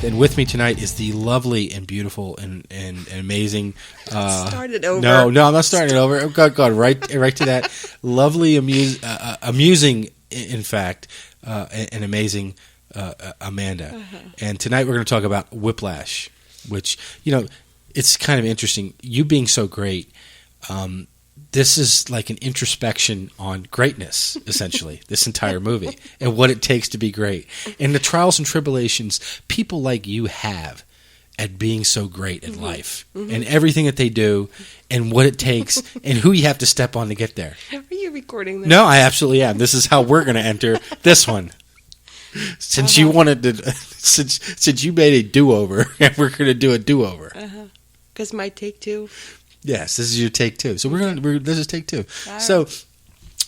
And with me tonight is the lovely and beautiful and amazing. Start it over. No, I'm not starting it over. Oh, God, right to that. Lovely, amusing, in fact, and amazing Amanda. Uh-huh. And tonight we're going to talk about Whiplash, which, it's kind of interesting. You being so great, this is like an introspection on greatness, essentially, this entire movie, and what it takes to be great. And the trials and tribulations people like you have at being so great in life, and everything that they do, and what it takes, and who you have to step on to get there. Are you recording this? No, I absolutely am. This is how we're going to enter this one. Since you wanted to, since you made a do-over, and we're going to do a do-over. Because my take two. Yes, this is your take two. So this is take two. Right. So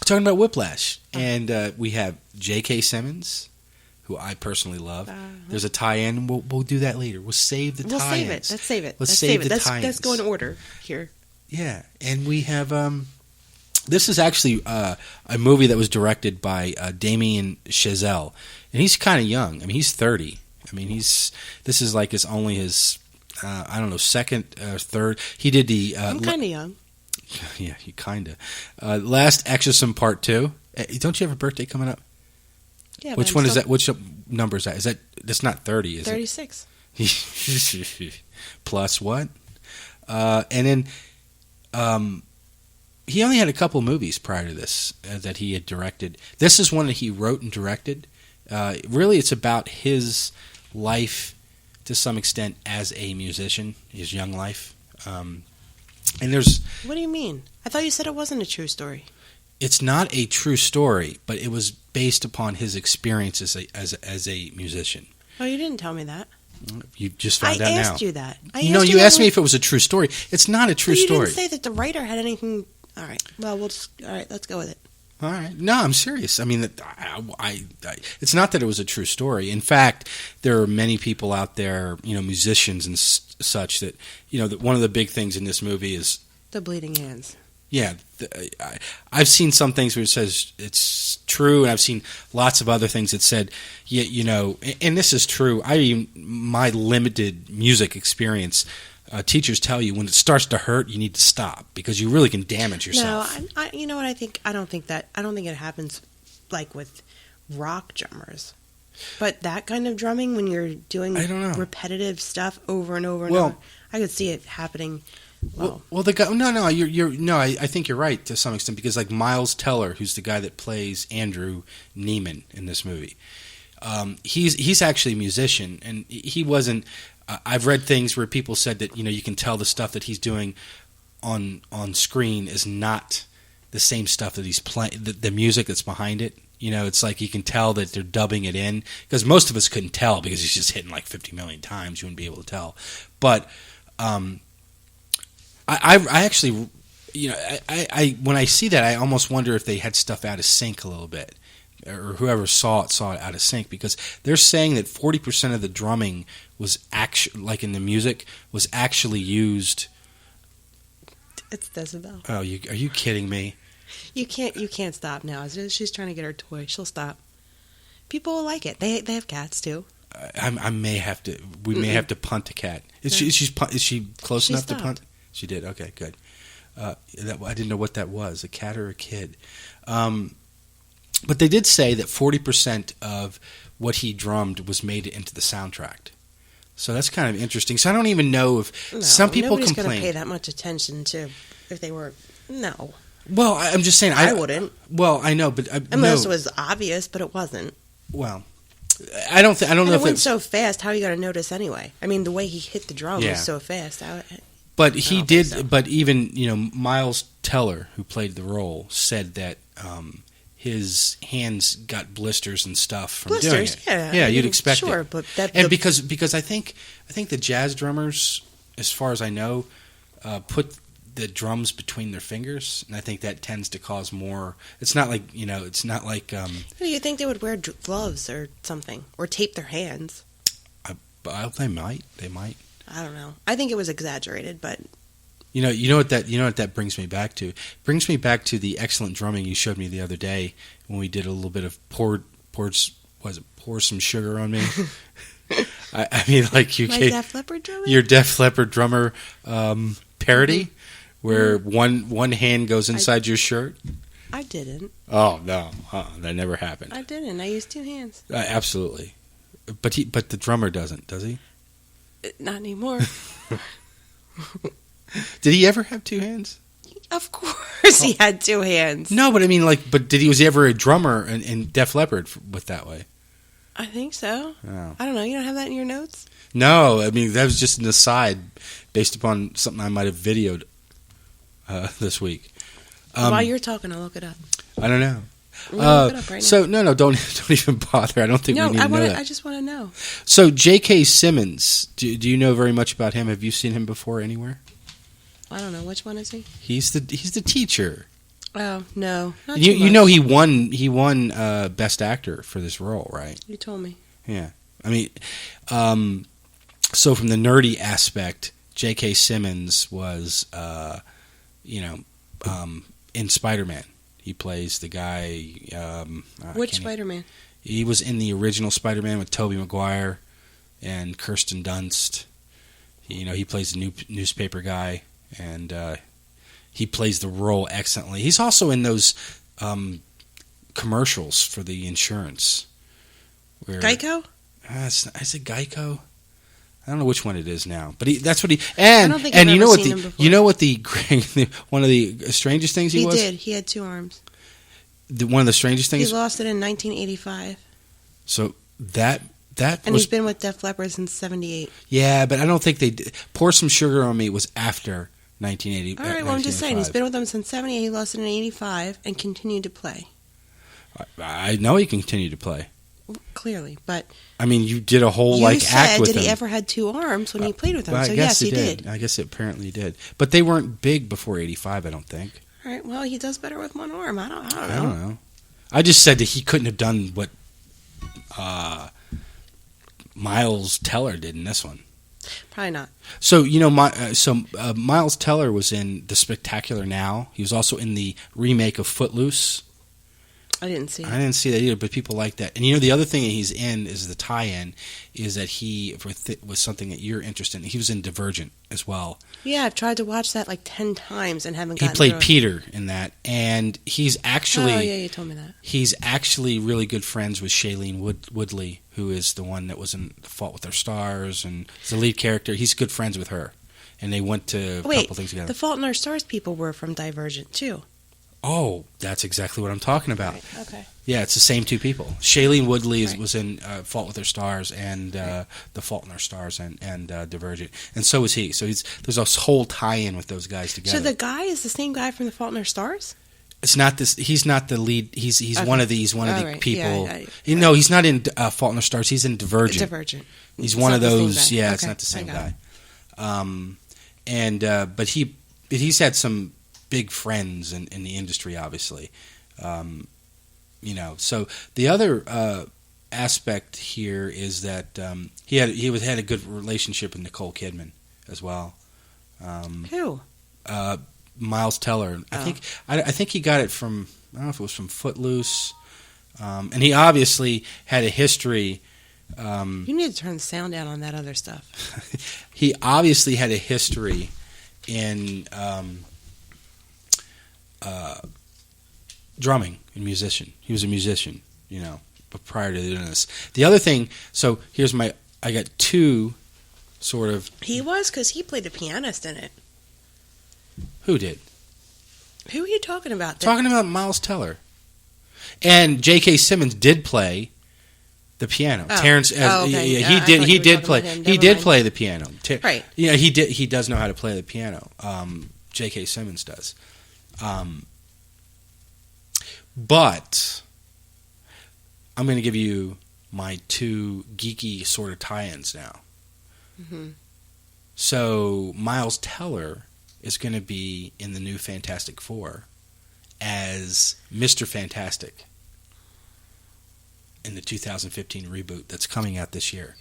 talking about Whiplash, and we have J.K. Simmons, who I personally love. There's a tie-in. We'll do that later. We'll save the tie-ins. Let's save it. Let's save the tie-ins. Let's go in order here. Yeah, and we have this is actually a movie that was directed by Damien Chazelle, and he's kind of young. I mean, he's 30. I mean, this is like his I don't know, second or third. He did the. I'm kind of young. Yeah, you kind of. Last Exorcism Part 2. Don't you have a birthday coming up? Yeah. Which one is that? Which number is that? Is that? That's not 30, is 36. it? 36. Plus what? And then, he only had a couple movies prior to this that he had directed. This is one that he wrote and directed. Really, it's about his life. To some extent, as a musician, his young life, and there's. What do you mean? I thought you said it wasn't a true story. It's not a true story, but it was based upon his experience as a musician. Oh, you didn't tell me that. You just found out now. I asked you that. You asked me if it was a true story. It's not a true story. You didn't say that the writer had anything. All right. Well, all right. Let's go with it. All right. No, I'm serious. I mean, it's not that it was a true story. In fact, there are many people out there, musicians and such that, that one of the big things in this movie is the bleeding hands. Yeah, I've seen some things where it says it's true, and I've seen lots of other things that said, and this is true. My limited music experience. Teachers tell you when it starts to hurt, you need to stop because you really can damage yourself. No, you know what I think? I don't think it happens like with rock drummers. But that kind of drumming, when you're doing repetitive stuff over and over and over, I could see it happening. Well, the guy. No, I think you're right to some extent because like Miles Teller, who's the guy that plays Andrew Neimann in this movie, he's actually a musician, and he wasn't. I've read things where people said that you can tell the stuff that he's doing on screen is not the same stuff that he's playing. The music that's behind it, it's like you can tell that they're dubbing it in because most of us couldn't tell because he's just hitting like 50 million times. You wouldn't be able to tell. But I actually, I when I see that, I almost wonder if they had stuff out of sync a little bit. Or whoever saw it out of sync because they're saying that 40% of the drumming was actually, like in the music, was actually used. It's decibel. Oh, are you kidding me? You can't stop now. She's trying to get her toy. She'll stop. People will like it. They have cats too. I may have to. We may have to punt a cat. Is she close enough to punt? She did. Okay, good. I didn't know what that was. A cat or a kid. But they did say that 40% of what he drummed was made into the soundtrack. So that's kind of interesting. So I don't even know if some people complain. Nobody's going to pay that much attention to if they were. No. Well, I'm just saying. I wouldn't. Well, I know, but unless it was obvious, but it wasn't. Well, I don't know if it went so fast. How are you going to notice anyway? I mean, the way he hit the drum was so fast. But he did. So. But even Miles Teller, who played the role, said that. His hands got blisters and stuff from doing it. Yeah, you'd expect it. Sure, but because I think the jazz drummers, as far as I know, put the drums between their fingers, and I think that tends to cause more. It's not like it's not like. You think they would wear gloves or something, or tape their hands? They might. I don't know. I think it was exaggerated, but. You know what that brings me back to? It brings me back to the excellent drumming you showed me the other day when we did a little bit of pour some sugar on me. I mean, like My Def Leppard drummer? Your Def Leppard drummer parody, where one hand goes inside your shirt? I didn't. Oh, no. That never happened. I didn't. I used two hands. Absolutely. But the drummer doesn't, does he? Not anymore. Did he ever have two hands? Of course he had two hands. No, but I mean, like, was he ever a drummer in Def Leppard with that way? I think so. Oh. I don't know. You don't have that in your notes? No, I mean, that was just an aside based upon something I might have videoed this week. While you're talking, I'll look it up. I don't know. Look it up right so now. No, don't even bother. I don't think we need to know that. I just want to know. So J.K. Simmons, do you know very much about him? Have you seen him before anywhere? I don't know. Which one is he? He's the teacher. Oh no, not you too much. You know he won Best Actor for this role, right? You told me. Yeah, I mean, so from the nerdy aspect, J.K. Simmons was, in Spider-Man. He plays the guy. Which Spider-Man? He was in the original Spider-Man with Tobey Maguire and Kirsten Dunst. He plays the newspaper guy, and he plays the role excellently. He's also in those commercials for the insurance. Geico? Is it Geico? I don't know which one it is now, but that's what he. And I don't think I've ever seen him before. You know what one of the strangest things he was? He did. He had two arms. One of the strangest things. He lost it in 1985. So that and he's been with Def Leppard since '78. Yeah, but I don't think they did. Pour Some Sugar on Me was after 1980. All right, well, I'm just saying he's been with them since '78. He lost it in '85 and continued to play. I know he continued to play. Clearly, but I mean, you did a whole act with him. Did he ever had two arms when he played with them? Well, so yes, he did. I guess it apparently did, but they weren't big before '85. I don't think. All right, well, he does better with one arm. I don't know. I don't know. I just said that he couldn't have done what Miles Teller did in this one. Probably not. So Miles Teller was in The Spectacular Now. He was also in the remake of Footloose. I didn't see it. I didn't see that either, but people like that. And the other thing that he's in is the tie-in, is that he was something that you're interested in. He was in Divergent as well. Yeah, I've tried to watch that like 10 times and haven't gotten He played through Peter in that, and he's actually... Oh, yeah, you told me that. He's actually really good friends with Shailene Woodley, who is the one that was in The Fault with Our Stars, and is the lead character. He's good friends with her, and they went to a couple things together. The Fault in Our Stars people were from Divergent, too. Oh, that's exactly what I'm talking about. Right. Okay. Yeah, it's the same two people. Shailene Woodley was in Fault with Our Stars and The Fault in Our Stars and Divergent, and so is he. So there's a whole tie-in with those guys together. So the guy is the same guy from The Fault in Our Stars? It's not this. He's not the lead. He's okay. one of the people. Yeah, he's not in Fault in Our Stars. He's in Divergent. He's one of those. Yeah, it's not the same guy. But he's had some big friends in the industry, obviously. So the other aspect here is that he had a good relationship with Nicole Kidman as well. Who? Miles Teller. Oh. I think he got it from, I don't know if it was from Footloose, and he obviously had a history. You need to turn the sound down on that other stuff. He obviously had a history in drumming and musician. He was a musician, but prior to doing this. The other thing, so I got two sort of... He was, because he played the pianist in it. Who did? Who are you talking about? Talking about Miles Teller. And J.K. Simmons did play the piano. Oh. Terence, okay. He did play the piano. Right. Yeah, he does know how to play the piano. J.K. Simmons does. But I'm going to give you my two geeky sort of tie-ins now. Mm-hmm. So Miles Teller is going to be in the new Fantastic Four as Mr. Fantastic in the 2015 reboot that's coming out this year.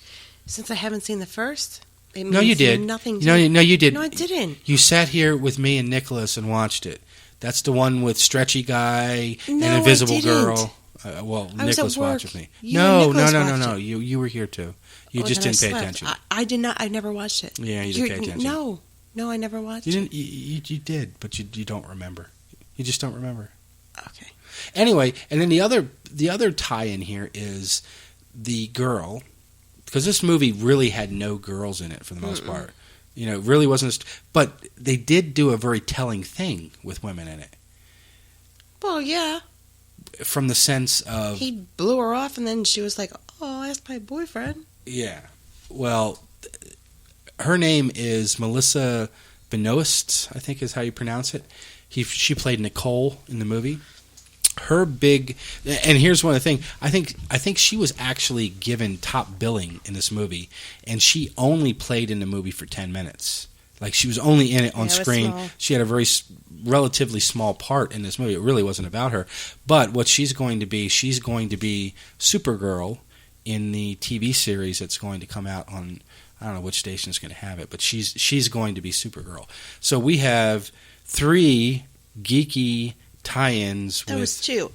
Since I haven't seen the first, it means no, you did. Nothing. No, you did. No, I didn't. You sat here with me and Nicholas and watched it. That's the one with Stretchy Guy and Invisible Girl. Nick was watching me. No. You were here too. You just didn't pay attention. I did not. I never watched it. Yeah, you didn't pay attention. No, I never watched it. You did, but you don't remember. You just don't remember. Okay. Anyway, and then the other tie-in here is the girl, because this movie really had no girls in it for the most part. You know, it really wasn't. But they did do a very telling thing with women in it. Well, yeah. From the sense of... He blew her off, and then she was like, oh, that's my boyfriend. Yeah. Well, her name is Melissa Benoist, I think is how you pronounce it. She played Nicole in the movie. Her big... And here's one of the things. I think she was actually given top billing in this movie, and she only played in the movie for 10 minutes. Like, she was only in it on screen. She had a very relatively small part in this movie. It really wasn't about her. But what she's going to be Supergirl in the TV series that's going to come out on... I don't know which station is going to have it, but she's going to be Supergirl. So we have 3 geeky tie-ins. That was 2.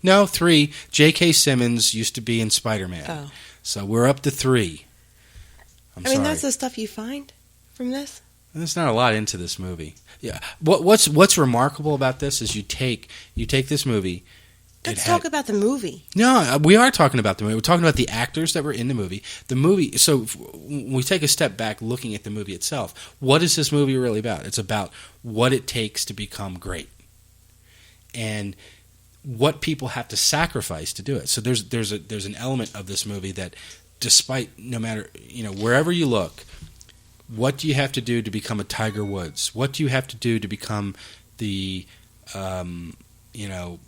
No, 3. J.K. Simmons used to be in Spider-Man. Oh. So we're up to 3. I mean, that's the stuff you find from this? There's not a lot into this movie. Yeah. What's remarkable about this is you take this movie. Let's talk about the movie. No, we are talking about the movie. We're talking about the actors that were in the movie. The movie. So when we take a step back looking at the movie itself, what is this movie really about? It's about what it takes to become great, and what people have to sacrifice to do it. So there's an element of this movie that, despite no matter wherever you look, what do you have to do to become a Tiger Woods? What do you have to do to become the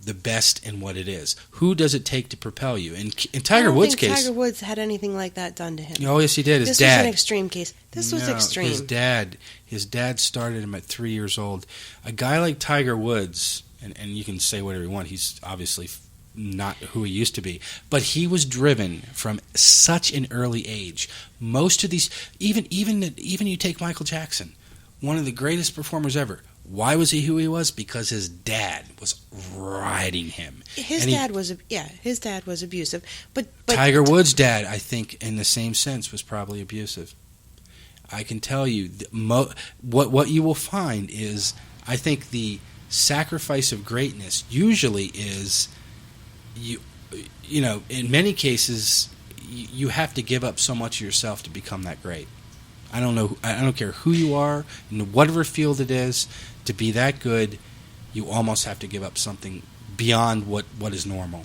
the best in what it is? Who does it take to propel you? In Tiger Woods' case, Tiger Woods had anything like that done to him. Oh, yes, he did. This was an extreme case. This was extreme. His dad started him at 3 years old. A guy like Tiger Woods, and you can say whatever you want. He's obviously not who he used to be, but he was driven from such an early age. Most of these, even you take Michael Jackson, one of the greatest performers ever. Why was he who he was? Because his dad was riding him. His dad was abusive, but Tiger Woods' dad, I think, in the same sense, was probably abusive. I can tell you, what you will find is, I think the sacrifice of greatness usually is, in many cases, you have to give up so much of yourself to become that great. I don't care who you are, in whatever field it is. To be that good, you almost have to give up something beyond what is normal.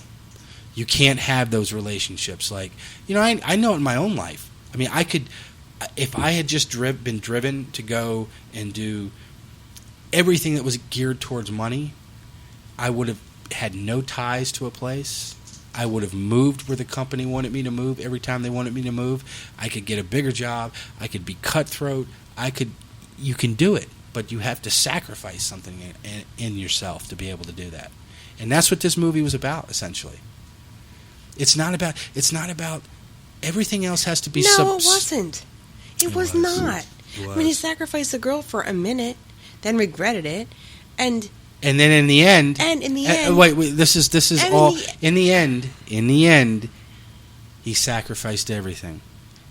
You can't have those relationships. Like, I know in my own life. I mean, I could, if I had just been driven to go and do everything that was geared towards money, I would have had no ties to a place. I would have moved where the company wanted me to move every time they wanted me to move. I could get a bigger job. I could be cutthroat. You can do it. But you have to sacrifice something in yourself to be able to do that. And that's what this movie was about, essentially. It's not about everything else has to be... No, it wasn't. It was not. I mean, he sacrificed the girl for a minute, then regretted it, and then in the end... wait, this is all... In the end, he sacrificed everything.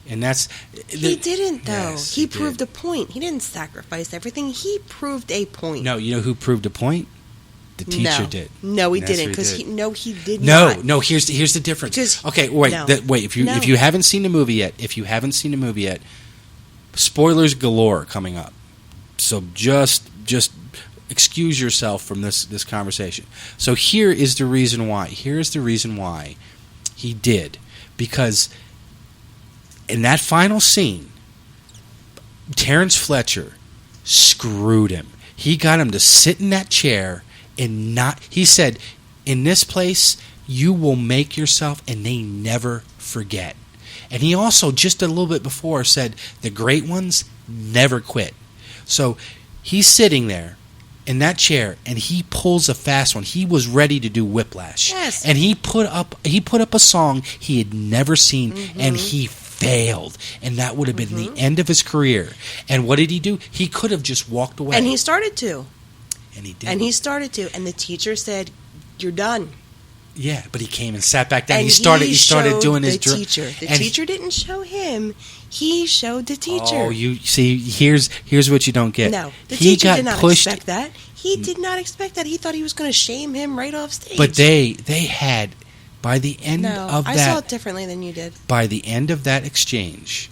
And that's... He didn't, though. Yes, he proved a point. He didn't sacrifice everything. He proved a point. No, you know who proved a point? The teacher did. No, he didn't. Because he did not. No. Here's the difference. Okay, wait. No. If you haven't seen the movie yet, spoilers galore coming up. So just excuse yourself from this conversation. So here is the reason why. He did, because in that final scene, Terence Fletcher screwed him. He got him to sit in that chair and not... He said, in this place, you will make yourself and they never forget. And he also, just a little bit before, said, the great ones never quit. So he's sitting there in that chair and he pulls a fast one. He was ready to do Whiplash. Yes. And he put up a song he had never seen, and he failed, and that would have been the end of his career. And what did he do? He could have just walked away. And he started to. And he did. And he started to. And the teacher said, you're done. Yeah, but he came and sat back down. And he started doing his teacher. The teacher didn't show him. He showed the teacher. Oh, you see, here's what you don't get. No, the teacher did not expect that. He did not expect that. He thought he was going to shame him right off stage. But they had, by the end of that... I saw it differently than you did. By the end of that exchange,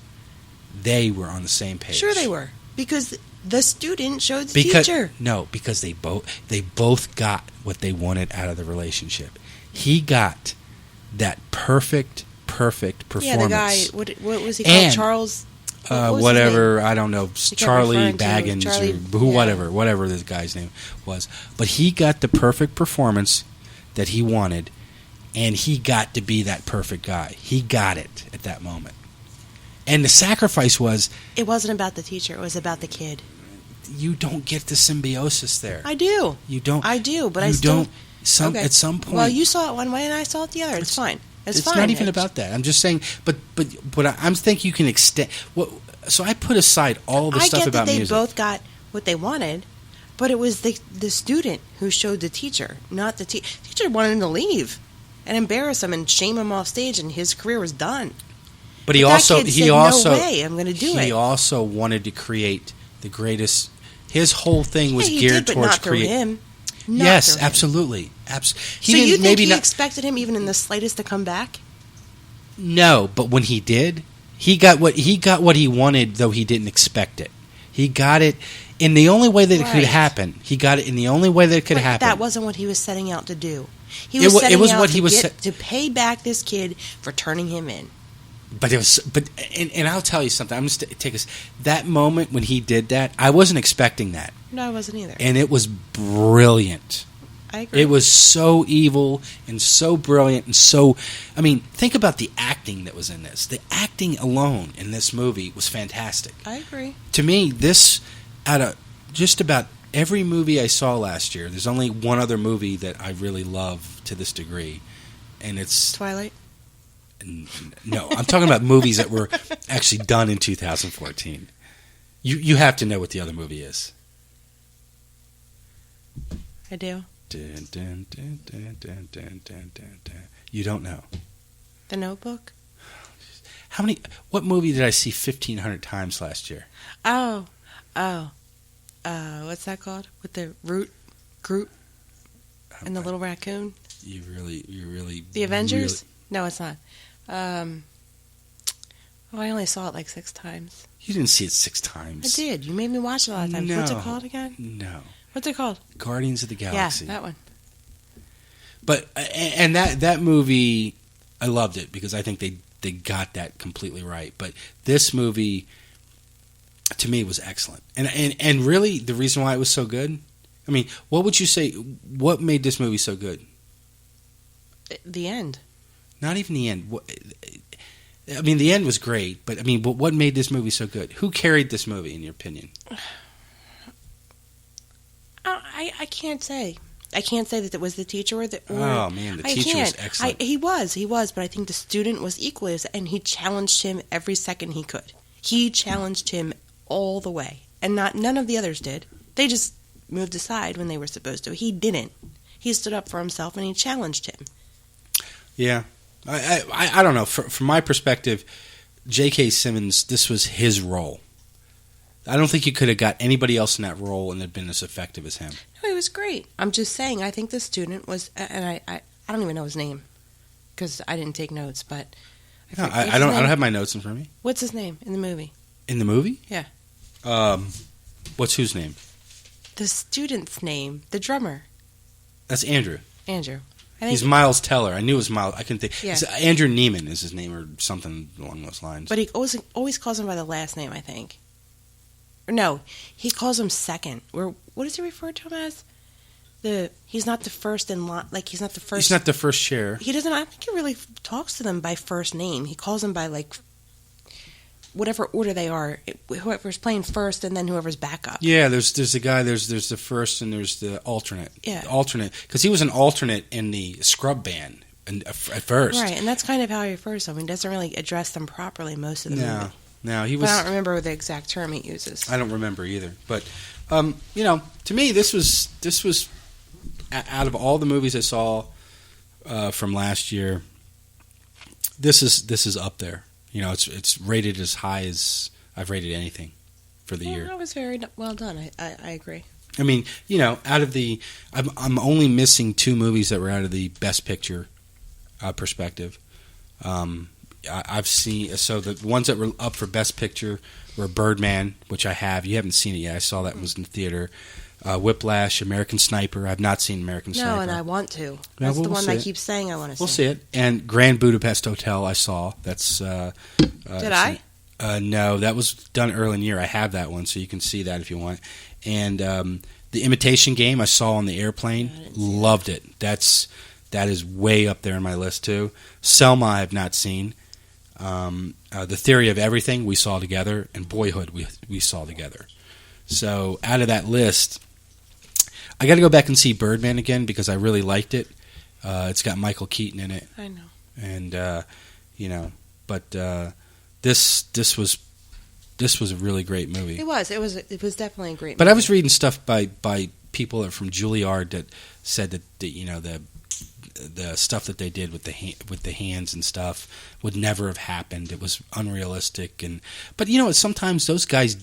they were on the same page. Sure they were. Because the student showed the teacher. No, because they both got what they wanted out of the relationship. He got that perfect performance. Yeah, the guy, what was he called? Charles? Whatever, I don't know, Charlie Baggins or whatever this guy's name was. But he got the perfect performance that he wanted, and he got to be that perfect guy. He got it at that moment. And the sacrifice was... It wasn't about the teacher, it was about the kid. You don't get the symbiosis there. I do. You don't. I do, but I still... don't. At some point... Well, you saw it one way and I saw it the other. It's fine. It's fine. Not even about that. I'm just saying, but I'm thinking you can extend. So I put aside all the stuff about music. I get that they both got what they wanted, but it was the student who showed the teacher, not the teacher. The teacher wanted him to leave and embarrass him and shame him off stage, and his career was done. But he also no way, I'm going to do it. He also wanted to create the greatest. His whole thing was geared towards creating him. Yes, absolutely. So you think he expected him even in the slightest to come back? No, but when he did, he got what he wanted, though he didn't expect it. He got it in the only way that it could happen. He got it in the only way that it could happen. That wasn't what he was setting out to do. He was setting out to pay back this kid for turning him in. But I'll tell you something. I'm just take us that moment when he did that. I wasn't expecting that. No, I wasn't either. And it was brilliant. I agree. It was so evil and so brilliant and so. I mean, think about the acting that was in this. The acting alone in this movie was fantastic. I agree. To me, this out of just about every movie I saw last year, there's only one other movie that I really love to this degree, and it's Twilight. No, I'm talking about movies that were actually done in 2014. You have to know what the other movie is. I do. You don't know. The Notebook? What movie did I see 1,500 times last year? Oh. What's that called? With the Groot and the little raccoon? You really... The Avengers? No, it's not. I only saw it like 6 times. You didn't see it 6 times. I did. You made me watch it a lot of times. No. What's it called again? No. What's it called? Guardians of the Galaxy. Yeah, that one. But and that movie, I loved it because I think they got that completely right. But this movie, to me, was excellent. And really, the reason why it was so good. I mean, what would you say? What made this movie so good? The end. Not even the end. I mean, the end was great, but I mean, what made this movie so good? Who carried this movie, in your opinion? I can't say. I can't say that it was the teacher or the. Oh man, the teacher was excellent. He was, but I think the student was equally, and he challenged him every second he could. He challenged him all the way, and none of the others did. They just moved aside when they were supposed to. He didn't. He stood up for himself and he challenged him. Yeah. I don't know. From my perspective, J.K. Simmons, this was his role. I don't think you could have got anybody else in that role and had been as effective as him. No, he was great. I'm just saying, I think the student was, and I don't even know his name because I didn't take notes, but I don't have my notes in front of me. What's his name in the movie? In the movie? Yeah. What's whose name? The student's name, the drummer. That's Andrew. Andrew. He's Miles Teller. I knew it was Miles. I couldn't think. Yeah. Andrew Neimann is his name or something along those lines. But he always calls him by the last name, I think. Or no, he calls him second. Or what does he refer to him as? He's not the first in line. Like he's not the first. He's not the first chair. He doesn't. I don't think he really talks to them by first name. He calls them by like whatever order they are. Whoever's playing first, and then whoever's backup. Yeah, there's a guy. There's the first, and there's the alternate. Yeah, the alternate because he was an alternate in the Scrub Band at first. Right, and that's kind of how he refers to them. He doesn't really address them properly most of the movie. No, he was. But I don't remember the exact term he uses. I don't remember either. But to me, this was out of all the movies I saw from last year. This is up there. It's rated as high as I've rated anything for the year. That was very well done. I agree. I mean, out of the, I'm only missing 2 movies that were out of the Best Picture perspective. I've seen, so the ones that were up for Best Picture were Birdman, which I have. You haven't seen it yet. I saw that was in the theater. Whiplash, American Sniper. I've not seen American Sniper. No, and I want to. That's the one I keep saying I want to see. We'll see it. And Grand Budapest Hotel I saw. That's Did I? No, that was done early in the year. I have that one, so you can see that if you want. And The Imitation Game I saw on the airplane. Loved it. That is way up there on my list too. Selma I have not seen. The Theory of Everything we saw together, and Boyhood we saw together. So out of that list, I got to go back and see Birdman again because I really liked it. It's got Michael Keaton in it. I know. And but this was a really great movie. It was definitely a great movie. But I was reading stuff by people from Juilliard that said that the stuff that they did with the hands and stuff would never have happened. It was unrealistic, but sometimes those guys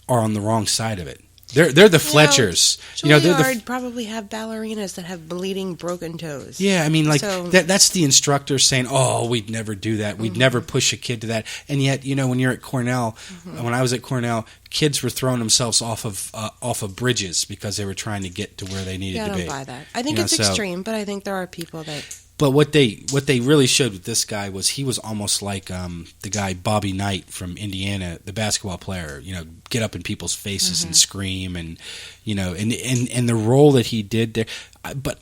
are on the wrong side of it. They're the Fletchers. Juilliard probably have ballerinas that have bleeding, broken toes. Yeah, I mean, that's the instructor saying, "Oh, we'd never do that. We'd never push a kid to that." And yet, when you're at Cornell, when I was at Cornell, kids were throwing themselves off of bridges because they were trying to get to where they needed to be. I don't buy that. I think it's extreme, but I think there are people that. But what they really showed with this guy was he was almost like the guy Bobby Knight from Indiana, the basketball player. Get up in people's faces and scream, and and the role that he did there. But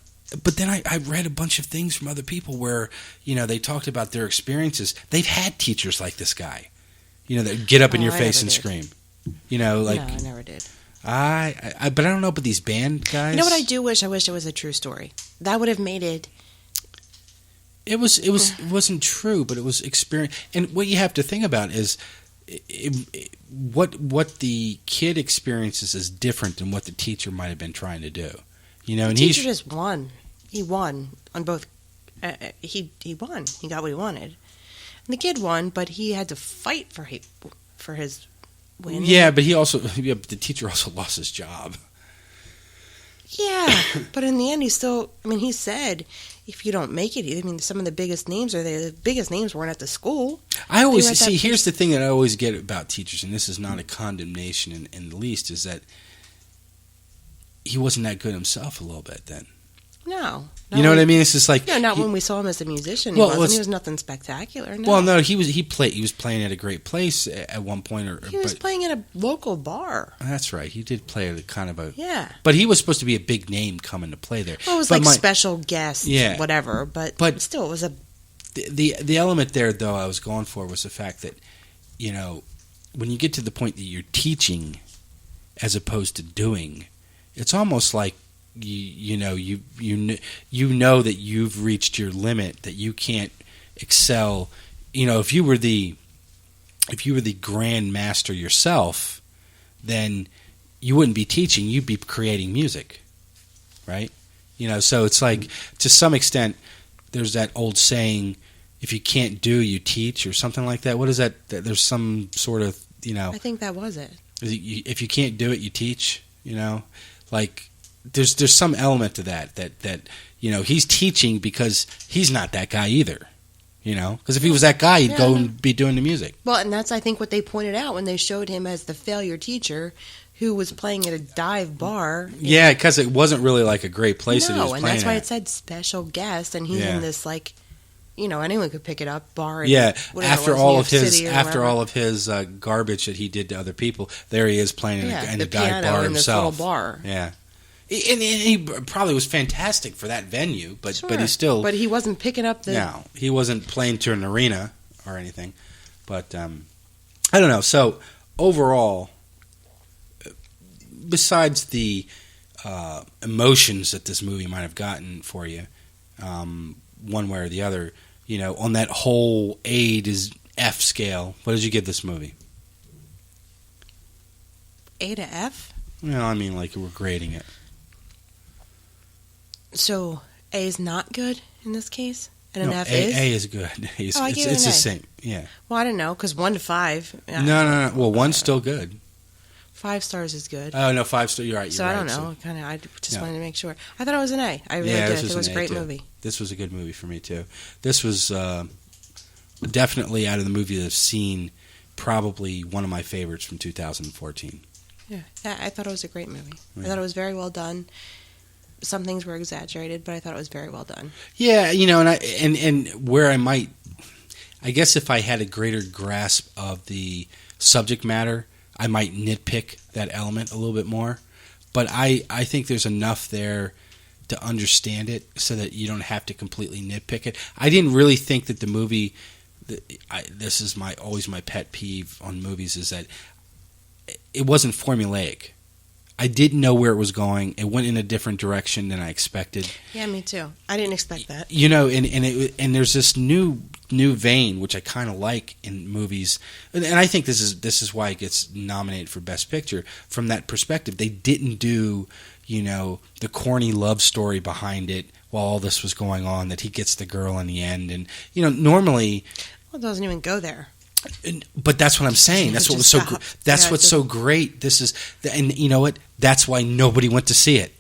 then I read a bunch of things from other people where they talked about their experiences. They've had teachers like this guy, that get up in your face and scream. No, I never did. But I don't know. But these band guys. You know what I do wish? I wish it was a true story. That would have made it. It wasn't true, but it was experience. And what you have to think about is what the kid experiences is different than what the teacher might have been trying to do. The teacher just won. He won on both. He won. He got what he wanted. And the kid won, but he had to fight for his win. Yeah, but the teacher also lost his job. Yeah, but in the end, he said, if you don't make it, some of the biggest names the biggest names weren't at the school. I always see, here's the thing that I always get about teachers, and this is not a condemnation in the least, is that he wasn't that good himself a little bit then. No. You know what I mean? It's just like... No, not when we saw him as a musician. He was nothing spectacular. No. Well, no, he was playing at a great place at one point. He was playing at a local bar. That's right. He did play at kind of a... Yeah. But he was supposed to be a big name coming to play there. Well, it was special guest, whatever. But still, it was a... The element there, though, I was going for was the fact that, when you get to the point that you're teaching as opposed to doing, it's almost like you know that you've reached your limit, that you can't excel. If you were the grand master yourself, then you wouldn't be teaching, you'd be creating music, right? So it's like, to some extent, there's that old saying, if you can't do, you teach, or something like that. What is that? There's some sort of, I think that was it. If you can't do it, you teach, like... There's some element to that he's teaching because he's not that guy either, because if he was that guy, he'd go and be doing the music. Well, and that's, I think, what they pointed out when they showed him as the failure teacher who was playing at a dive bar. Yeah, because it wasn't really like a great place that he was playing and that's why at. It said special guest, and he's in this anyone could pick it up bar. After all of his garbage that he did to other people, there he is playing in the dive bar himself. This little bar. Yeah. And he probably was fantastic for that venue, but he still... But he wasn't picking up the... No, he wasn't playing to an arena or anything. But, I don't know. So, overall, besides the emotions that this movie might have gotten for you, one way or the other, on that whole A to F scale, what did you give this movie? A to F? Well, I mean, like, we're grading it. So, A is not good in this case, and an F A, is? A is good. It's the same. Yeah. Well, I don't know, because 1 to 5. No. Well, 1's still good. 5 stars is good. Oh, no, 5 stars. You're right. So I don't know. I just wanted to make sure. I thought it was an A. I really did. I think it was a great movie. This was a good movie for me, too. This was definitely, out of the movies I've seen, probably one of my favorites from 2014. Yeah, I thought it was a great movie. I thought it was very well done. Some things were exaggerated, but I thought it was very well done. Yeah, and where I guess if I had a greater grasp of the subject matter, I might nitpick that element a little bit more. But I think there's enough there to understand it so that you don't have to completely nitpick it. I didn't really think that the movie, this is always my pet peeve on movies, is that it wasn't formulaic. I didn't know where it was going. It went in a different direction than I expected. Yeah, me too. I didn't expect that. And there's this new vein which I kind of like in movies, and I think this is why it gets nominated for Best Picture. From that perspective, they didn't do the corny love story behind it while all this was going on, that he gets the girl in the end, and normally, well, it doesn't even go there. But that's what I'm saying. That's what was so. That's what's so great. This is, and you know what? That's why nobody went to see it.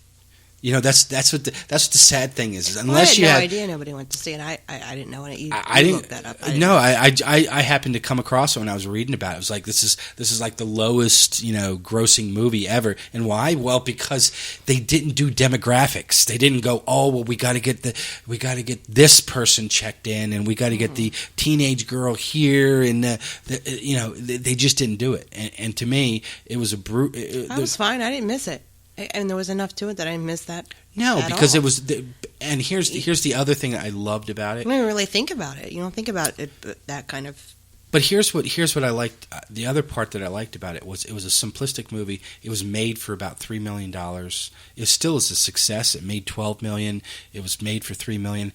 That's what the sad thing is. Unless I had no idea nobody went to see it. I didn't know it. You looked that up. I happened to come across it when I was reading about it. It was like this is like the lowest grossing movie ever. And why? Well, because they didn't do demographics. They didn't go, oh well, we got to get this person checked in, and we got to get the teenage girl here, and they just didn't do it. And to me, it was a brute. That was fine. I didn't miss it. And there was enough to it that I missed that. No, because it was. And here's the other thing that I loved about it. You don't really think about it. You don't think about it that kind of. But here's what I liked. The other part that I liked about it was a simplistic movie. It was made for about $3 million. It still is a success. It made $12 million. It was made for $3 million,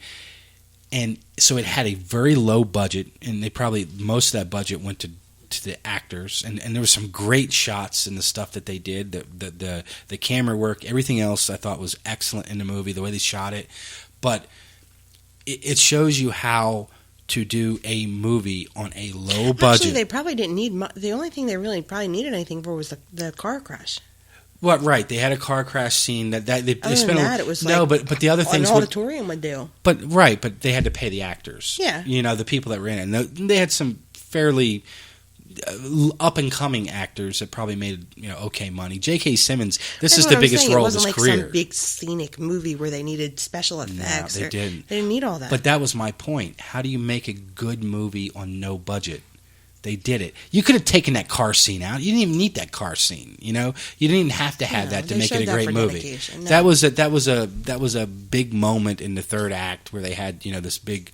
and so it had a very low budget. And most of that budget went to the actors, and there were some great shots in the stuff that they did. The camera work, everything else, I thought was excellent in the movie. The way they shot it, but it shows you how to do a movie on a low budget. Actually, they probably didn't need. The only thing they really probably needed anything for was the car crash. Well, right, they had a car crash scene that they spent. It was but the other things an auditorium would do. But they had to pay the actors. Yeah, the people that were in it. And they had some fairly up and coming actors that probably made okay money. J.K. Simmons, this is the biggest role of his career. It wasn't like some big scenic movie where they needed special effects. No, they didn't. They didn't need all that. But that was my point. How do you make a good movie on no budget? They did it. You could have taken that car scene out. You didn't even need that car scene. You didn't even have to have that to make it a great movie. No. That was a big moment in the third act where they had this big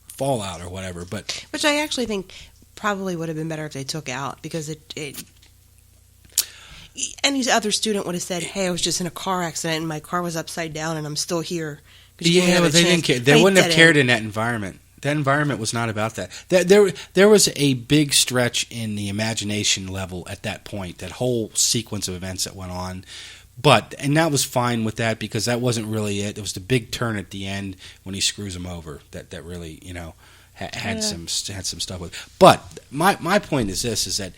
fallout or whatever. But which I actually think probably would have been better if they took out, because any other student would have said, hey, I was just in a car accident and my car was upside down and I'm still here. Yeah, but they didn't care. They wouldn't have cared in that environment. That environment was not about that. There was a big stretch in the imagination level at that point, that whole sequence of events that went on. And that was fine with that, because that wasn't really it. It was the big turn at the end when he screws him over that really, had some stuff with it. But my point is this, is that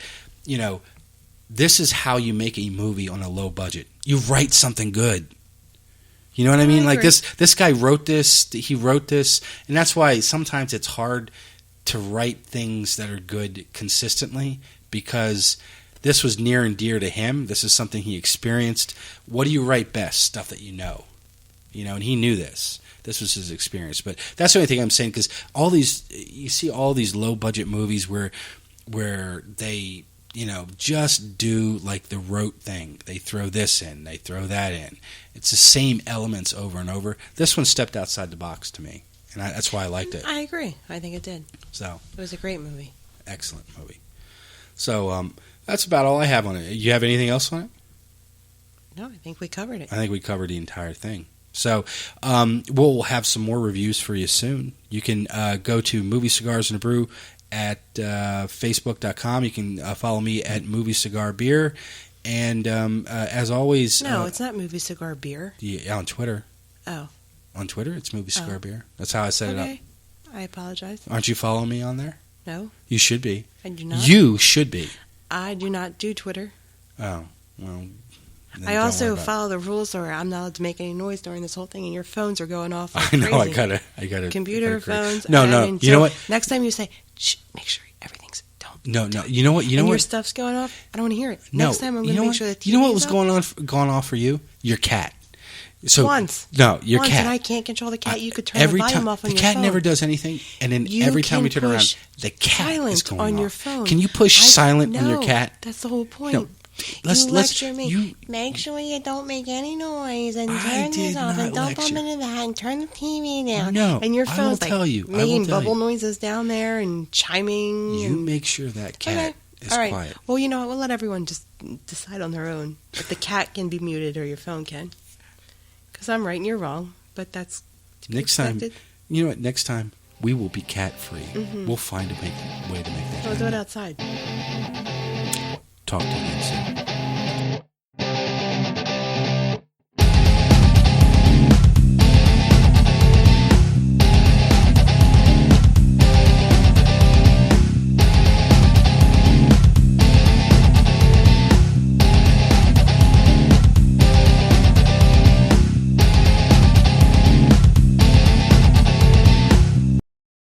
this is how you make a movie on a low budget. You write something good. You know what I mean? Like this guy wrote this, he wrote this, and that's why sometimes it's hard to write things that are good consistently, because this was near and dear to him. This is something he experienced. What do you write best? Stuff that you know, and he knew this. This was his experience. But that's the only thing I'm saying, because you see all these low budget movies where they just do like the rote thing. They throw this in, they throw that in. It's the same elements over and over. This one stepped outside the box to me, and that's why I liked it. I agree. I think it did. So it was a great movie. Excellent movie. So that's about all I have on it. You have anything else on it? No, I think we covered it. I think we covered the entire thing. So we'll have some more reviews for you soon. You can go to Movie Cigars and a Brew at Facebook.com. You can follow me at Movie Cigar Beer. And as always... No, it's not Movie Cigar Beer. Yeah, on Twitter. Oh. On Twitter, it's Movie Square Beer. That's how I set it up. I apologize. Aren't you following me on there? No. You should be. I do not. You should be. I do not do Twitter. Oh, well. I also follow the rules where I'm not allowed to make any noise during this whole thing, and your phones are going off like crazy. I gotta. Computer, phones. No. You know what? Next time you say, shh, make sure everything's, don't. No. You know what? Your stuff's going off? I don't want to hear it. No. Next time I'm going to make sure that You know what was going off for you? Your cat. So once. No, your once, cat. and I can't control the cat. You could turn the volume off on your phone. The cat never does anything, and then every time we turn around, the cat is going on off. your phone. Can you push silent on your cat? That's the whole point. No. Let's lecture me. Make sure you don't make any noise and turn this off and don't bump into that and turn the TV down. No, and your phone's making bubble noises down there and chiming. You make sure that cat is quiet. Well, you know what? We'll let everyone just decide on their own if the cat can be muted or your phone can. Because I'm right and you're wrong, but that's to be expected. You know what? Next time we will be cat free. Mm-hmm. We'll find a way to make that. We'll do it outside. Talk to you again soon.